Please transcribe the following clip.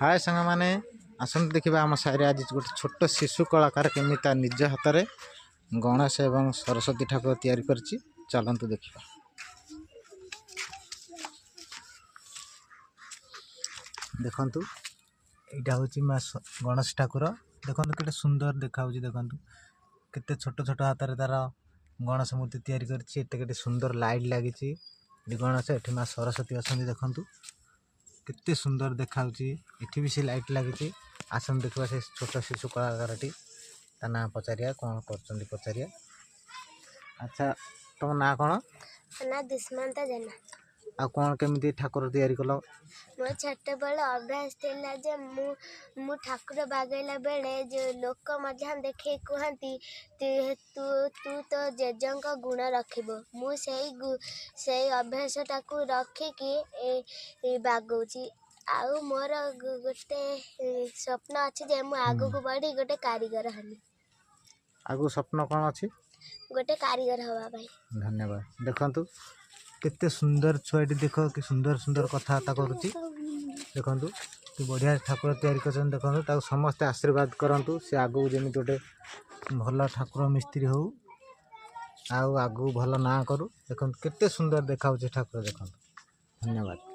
हाय सांग माने आसंत देखा आम साइड आज गोटे छोट शिशु कलाकार केमी निज हाथ में गणेश एवं सरस्वती ठाकुर तैयारी करछि। चलंतु देखिबा। देखंतु एटा होची मा गणेश ठाकुर देखंतु केते सुंदर देखाउची। देखंतु केते छोट छोट हाथ रे तार गणेश मूर्ति तैयारी करछि। एते केते सुंदर लाइट लागिछि। गणेश एठी मा सरस्वती असंती देखंतु केते सुंदर देखाउची। एठी भी से लाइट लागिछि। आसन देखबा से छोट शिशु कलाकारटी ता ना पचारिया कोन करचंदी पचारिया। अच्छा तुम ना कोन ना दुष्मंत जना आ कोन केमिति ठाकुर तैयारी कलो? मो छोटे बेले अभ्यास थिला जे मु ठाकुर बागैला बेले जो लोक मध्य देखे कहती तू तू तो जेजंक गुण रखिबो। मु से अभ्यास टाकू रखिकी बागौची। आउ मोर गोटे स्वप्न अच्छे जे मु आगो को बढ़ी गोटे कारीगर हनी। आगो स्वप्न कोन अछि? गोटे कारीगर हवा भाई। धन्यवाद। देखंतु केते सुंदर छुआटी देखो कि सुंदर सुंदर कथाबार्ता करुची। देखंतु कि बढ़िया ठाकुर तैयारी करछन। देखंतु ताको समस्त आशीर्वाद करंतु से आगो जेमि गोटे भल ठाकुर मिस्त्री हो आउ आगो भल ना करू। देखंतु केते सुंदर देखाउची ठाकुर। देखंतु धन्यवाद।